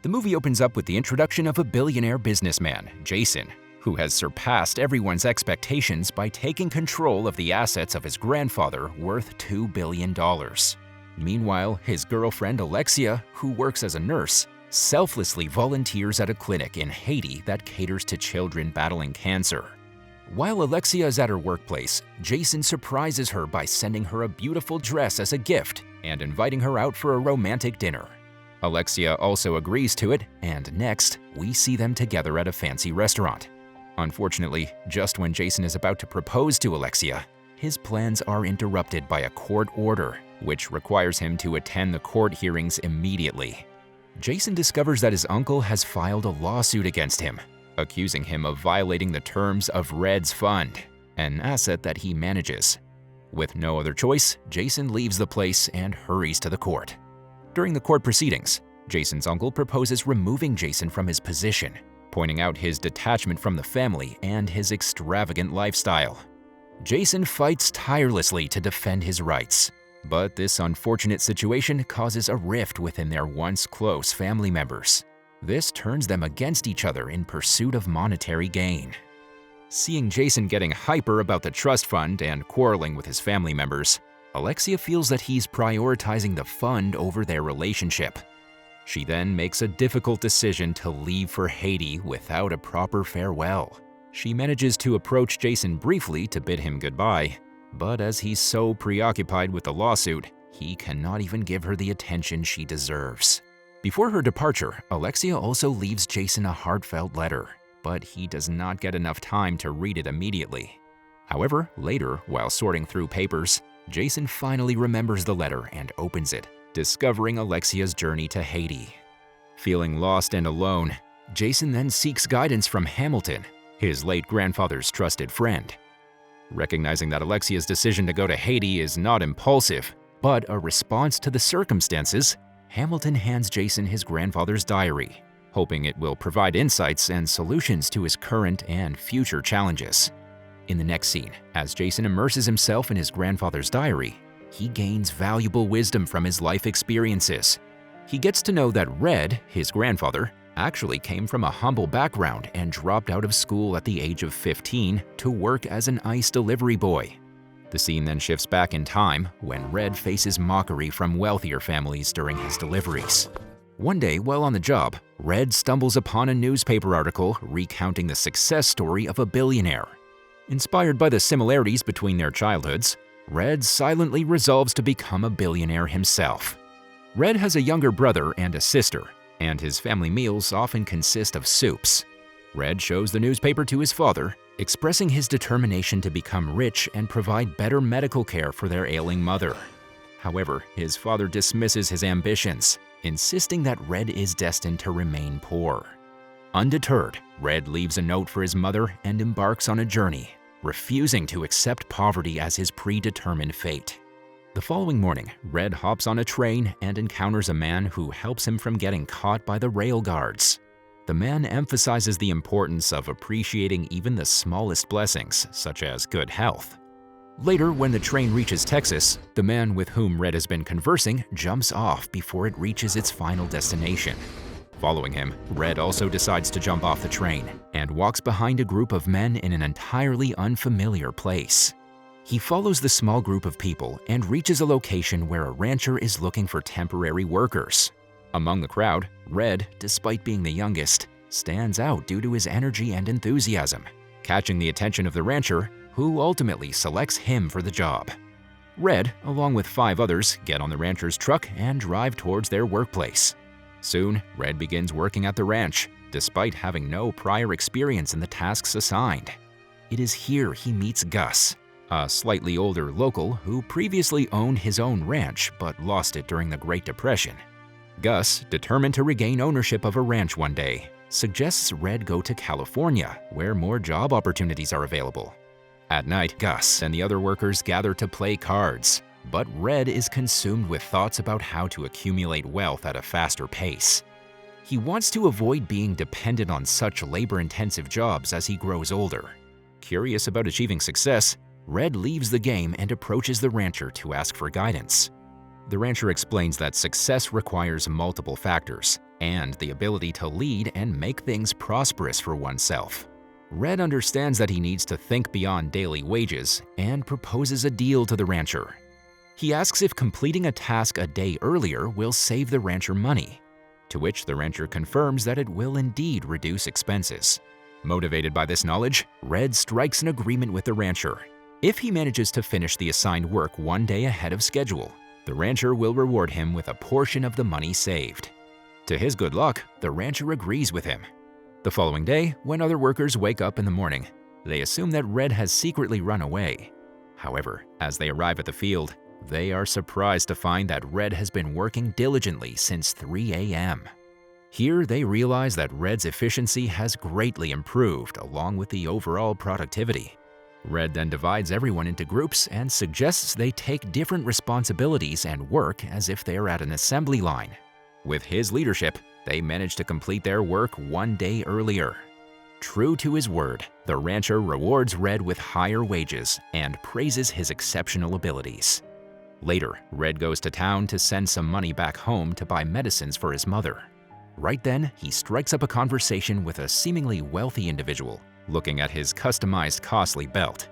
The movie opens up with the introduction of a billionaire businessman, Jason, who has surpassed everyone's expectations by taking control of the assets of his grandfather worth $2 billion. Meanwhile, his girlfriend Alexia, who works as a nurse, selflessly volunteers at a clinic in Haiti that caters to children battling cancer. While Alexia is at her workplace, Jason surprises her by sending her a beautiful dress as a gift and inviting her out for a romantic dinner. Alexia also agrees to it, and next, we see them together at a fancy restaurant. Unfortunately, just when Jason is about to propose to Alexia, his plans are interrupted by a court order, which requires him to attend the court hearings immediately. Jason discovers that his uncle has filed a lawsuit against him, accusing him of violating the terms of Red's fund, an asset that he manages. With no other choice, Jason leaves the place and hurries to the court. During the court proceedings, Jason's uncle proposes removing Jason from his position, pointing out his detachment from the family and his extravagant lifestyle. Jason fights tirelessly to defend his rights, but this unfortunate situation causes a rift within their once close family members. This turns them against each other in pursuit of monetary gain. Seeing Jason getting hyper about the trust fund and quarreling with his family members, Alexia feels that he's prioritizing the fund over their relationship. She then makes a difficult decision to leave for Haiti without a proper farewell. She manages to approach Jason briefly to bid him goodbye, but as he's so preoccupied with the lawsuit, he cannot even give her the attention she deserves. Before her departure, Alexia also leaves Jason a heartfelt letter, but he does not get enough time to read it immediately. However, later, while sorting through papers, Jason finally remembers the letter and opens it, discovering Alexia's journey to Haiti. Feeling lost and alone, Jason then seeks guidance from Hamilton, his late grandfather's trusted friend. Recognizing that Alexia's decision to go to Haiti is not impulsive, but a response to the circumstances, Hamilton hands Jason his grandfather's diary, hoping it will provide insights and solutions to his current and future challenges. In the next scene, as Jason immerses himself in his grandfather's diary, he gains valuable wisdom from his life experiences. He gets to know that Red, his grandfather, actually came from a humble background and dropped out of school at the age of 15 to work as an ice delivery boy. The scene then shifts back in time when Red faces mockery from wealthier families during his deliveries. One day, while on the job, Red stumbles upon a newspaper article recounting the success story of a billionaire. Inspired by the similarities between their childhoods, Red silently resolves to become a billionaire himself. Red has a younger brother and a sister, and his family meals often consist of soups. Red shows the newspaper to his father, expressing his determination to become rich and provide better medical care for their ailing mother. However, his father dismisses his ambitions, insisting that Red is destined to remain poor. Undeterred, Red leaves a note for his mother and embarks on a journey, refusing to accept poverty as his predetermined fate. The following morning, Red hops on a train and encounters a man who helps him from getting caught by the rail guards. The man emphasizes the importance of appreciating even the smallest blessings, such as good health. Later, when the train reaches Texas, the man with whom Red has been conversing jumps off before it reaches its final destination. Following him, Red also decides to jump off the train and walks behind a group of men in an entirely unfamiliar place. He follows the small group of people and reaches a location where a rancher is looking for temporary workers. Among the crowd, Red, despite being the youngest, stands out due to his energy and enthusiasm, catching the attention of the rancher, who ultimately selects him for the job. Red, along with 5 others, get on the rancher's truck and drive towards their workplace. Soon, Red begins working at the ranch, despite having no prior experience in the tasks assigned. It is here he meets Gus, a slightly older local who previously owned his own ranch but lost it during the Great Depression. Gus, determined to regain ownership of a ranch one day, suggests Red go to California, where more job opportunities are available. At night, Gus and the other workers gather to play cards, but Red is consumed with thoughts about how to accumulate wealth at a faster pace. He wants to avoid being dependent on such labor-intensive jobs as he grows older. Curious about achieving success, Red leaves the game and approaches the rancher to ask for guidance. The rancher explains that success requires multiple factors, and the ability to lead and make things prosperous for oneself. Red understands that he needs to think beyond daily wages and proposes a deal to the rancher. He asks if completing a task a day earlier will save the rancher money, to which the rancher confirms that it will indeed reduce expenses. Motivated by this knowledge, Red strikes an agreement with the rancher. If he manages to finish the assigned work one day ahead of schedule, the rancher will reward him with a portion of the money saved. To his good luck, the rancher agrees with him. The following day, when other workers wake up in the morning, they assume that Red has secretly run away. However, as they arrive at the field, they are surprised to find that Red has been working diligently since 3 a.m. Here, they realize that Red's efficiency has greatly improved along with the overall productivity. Red then divides everyone into groups and suggests they take different responsibilities and work as if they are at an assembly line. With his leadership, they manage to complete their work one day earlier. True to his word, the rancher rewards Red with higher wages and praises his exceptional abilities. Later, Red goes to town to send some money back home to buy medicines for his mother. Right then, he strikes up a conversation with a seemingly wealthy individual, looking at his customized costly belt.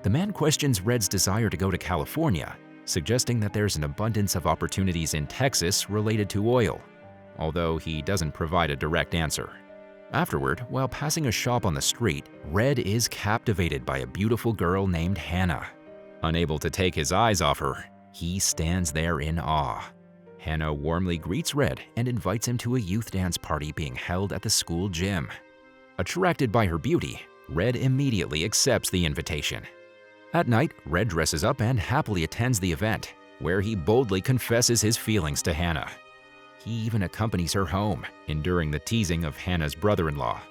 The man questions Red's desire to go to California, suggesting that there's an abundance of opportunities in Texas related to oil, although he doesn't provide a direct answer. Afterward, while passing a shop on the street, Red is captivated by a beautiful girl named Hannah. Unable to take his eyes off her, he stands there in awe. Hannah warmly greets Red and invites him to a youth dance party being held at the school gym. Attracted by her beauty, Red immediately accepts the invitation. At night, Red dresses up and happily attends the event, where he boldly confesses his feelings to Hannah. He even accompanies her home, enduring the teasing of Hannah's brother-in-law.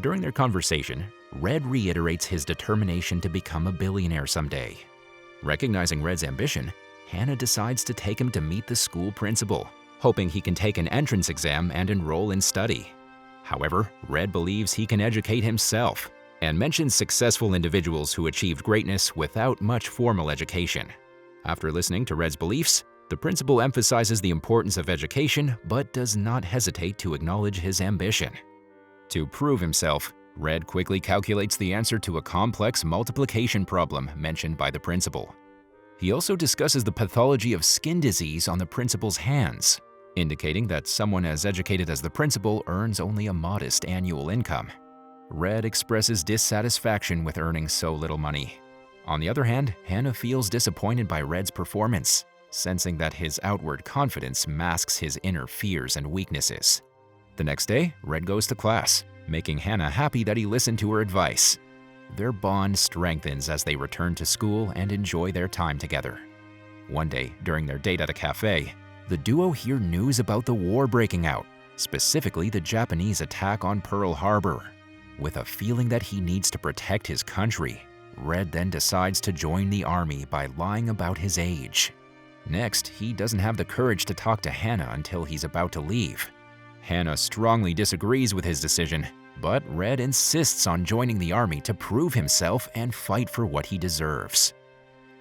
During their conversation, Red reiterates his determination to become a billionaire someday. Recognizing Red's ambition, Hannah decides to take him to meet the school principal, hoping he can take an entrance exam and enroll in study. However, Red believes he can educate himself and mentions successful individuals who achieved greatness without much formal education. After listening to Red's beliefs, the principal emphasizes the importance of education but does not hesitate to acknowledge his ambition. To prove himself, Red quickly calculates the answer to a complex multiplication problem mentioned by the principal. He also discusses the pathology of skin disease on the principal's hands, indicating that someone as educated as the principal earns only a modest annual income. Red expresses dissatisfaction with earning so little money. On the other hand, Hannah feels disappointed by Red's performance, sensing that his outward confidence masks his inner fears and weaknesses. The next day, Red goes to class, making Hannah happy that he listened to her advice. Their bond strengthens as they return to school and enjoy their time together. One day, during their date at a cafe, the duo hear news about the war breaking out, specifically the Japanese attack on Pearl Harbor. With a feeling that he needs to protect his country, Red then decides to join the army by lying about his age. Next, he doesn't have the courage to talk to Hannah until he's about to leave. Hannah strongly disagrees with his decision, but Red insists on joining the army to prove himself and fight for what he deserves.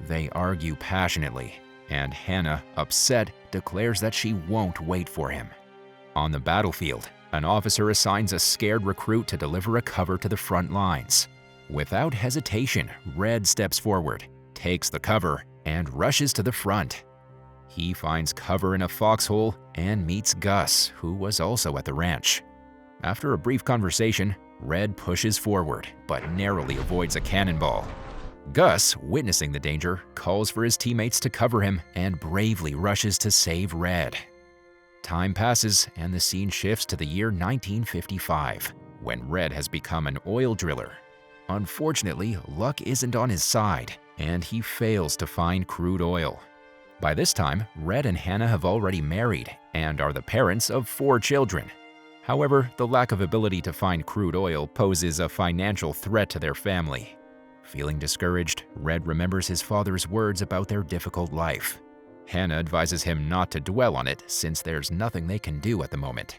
They argue passionately, and Hannah, upset, declares that she won't wait for him. On the battlefield, an officer assigns a scared recruit to deliver a cover to the front lines. Without hesitation, Red steps forward, takes the cover, and rushes to the front. He finds cover in a foxhole and meets Gus, who was also at the ranch. After a brief conversation, Red pushes forward, but narrowly avoids a cannonball. Gus, witnessing the danger, calls for his teammates to cover him and bravely rushes to save Red. Time passes and the scene shifts to the year 1955, when Red has become an oil driller. Unfortunately, luck isn't on his side, and he fails to find crude oil. By this time, Red and Hannah have already married and are the parents of 4 children. However, the lack of ability to find crude oil poses a financial threat to their family. Feeling discouraged, Red remembers his father's words about their difficult life. Hannah advises him not to dwell on it since there's nothing they can do at the moment.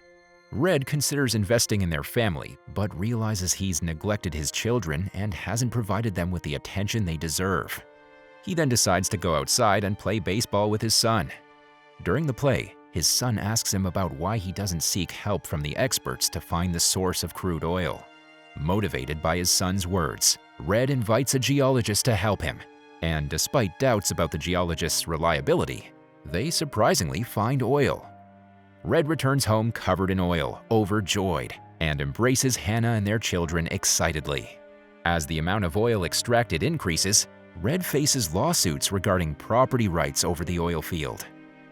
Red considers investing in their family, but realizes he's neglected his children and hasn't provided them with the attention they deserve. He then decides to go outside and play baseball with his son. During the play, his son asks him about why he doesn't seek help from the experts to find the source of crude oil. Motivated by his son's words, Red invites a geologist to help him, and despite doubts about the geologist's reliability, they surprisingly find oil. Red returns home covered in oil, overjoyed, and embraces Hannah and their children excitedly. As the amount of oil extracted increases, Red faces lawsuits regarding property rights over the oil field.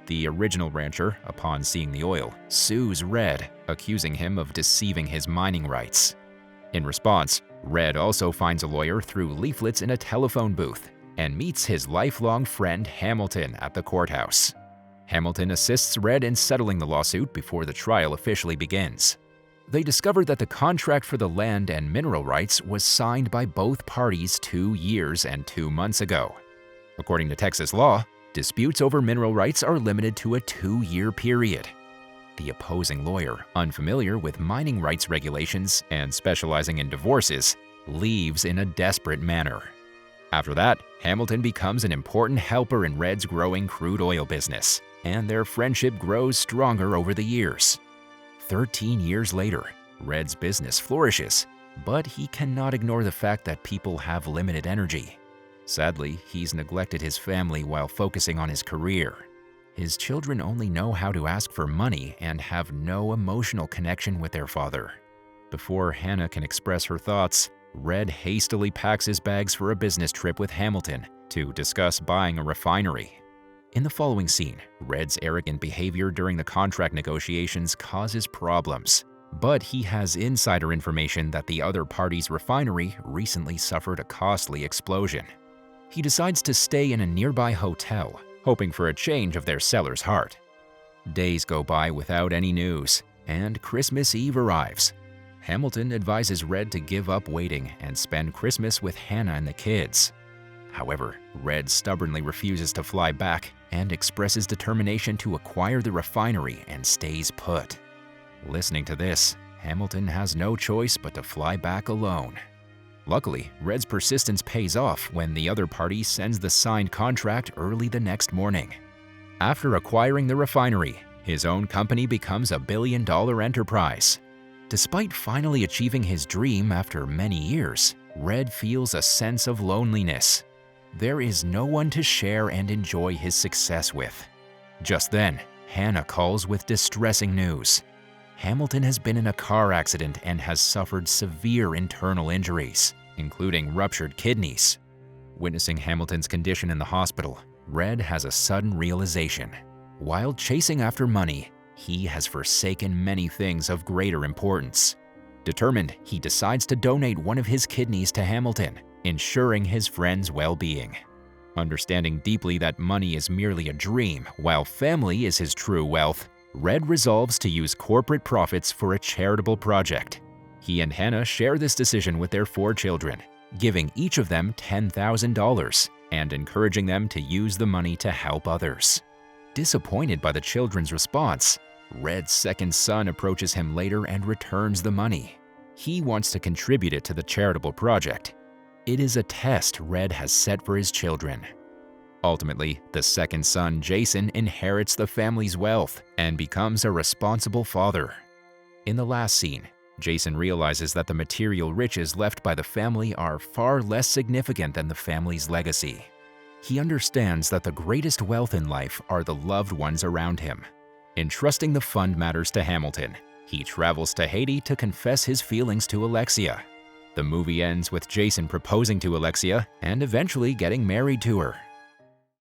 The original rancher, upon seeing the oil, sues Red, accusing him of deceiving his mining rights. In response, Red also finds a lawyer through leaflets in a telephone booth and meets his lifelong friend Hamilton at the courthouse. Hamilton assists Red in settling the lawsuit before the trial officially begins. They discover that the contract for the land and mineral rights was signed by both parties 2 years and 2 months ago. According to Texas law, disputes over mineral rights are limited to a 2-year period. The opposing lawyer, unfamiliar with mining rights regulations and specializing in divorces, leaves in a desperate manner. After that, Hamilton becomes an important helper in Red's growing crude oil business, and their friendship grows stronger over the years. 13 years later, Red's business flourishes, but he cannot ignore the fact that people have limited energy. Sadly, he's neglected his family while focusing on his career. His children only know how to ask for money and have no emotional connection with their father. Before Hannah can express her thoughts, Red hastily packs his bags for a business trip with Hamilton to discuss buying a refinery. In the following scene, Red's arrogant behavior during the contract negotiations causes problems, but he has insider information that the other party's refinery recently suffered a costly explosion. He decides to stay in a nearby hotel, hoping for a change of their seller's heart. Days go by without any news, and Christmas Eve arrives. Hamilton advises Red to give up waiting and spend Christmas with Hannah and the kids. However, Red stubbornly refuses to fly back and expresses determination to acquire the refinery and stays put. Listening to this, Hamilton has no choice but to fly back alone. Luckily, Red's persistence pays off when the other party sends the signed contract early the next morning. After acquiring the refinery, his own company becomes a billion-dollar enterprise. Despite finally achieving his dream after many years, Red feels a sense of loneliness. There is no one to share and enjoy his success with. Just then, Hannah calls with distressing news. Hamilton has been in a car accident and has suffered severe internal injuries, including ruptured kidneys. Witnessing Hamilton's condition in the hospital, Red has a sudden realization. While chasing after money, he has forsaken many things of greater importance. Determined, he decides to donate one of his kidneys to Hamilton, ensuring his friend's well-being. Understanding deeply that money is merely a dream, while family is his true wealth, Red resolves to use corporate profits for a charitable project. He and Hannah share this decision with their 4 children, giving each of them $10,000 and encouraging them to use the money to help others. Disappointed by the children's response, Red's second son approaches him later and returns the money. He wants to contribute it to the charitable project. It is a test Red has set for his children. Ultimately, the second son, Jason, inherits the family's wealth and becomes a responsible father. In the last scene, Jason realizes that the material riches left by the family are far less significant than the family's legacy. He understands that the greatest wealth in life are the loved ones around him. Entrusting the fund matters to Hamilton, he travels to Haiti to confess his feelings to Alexia. The movie ends with Jason proposing to Alexia and eventually getting married to her.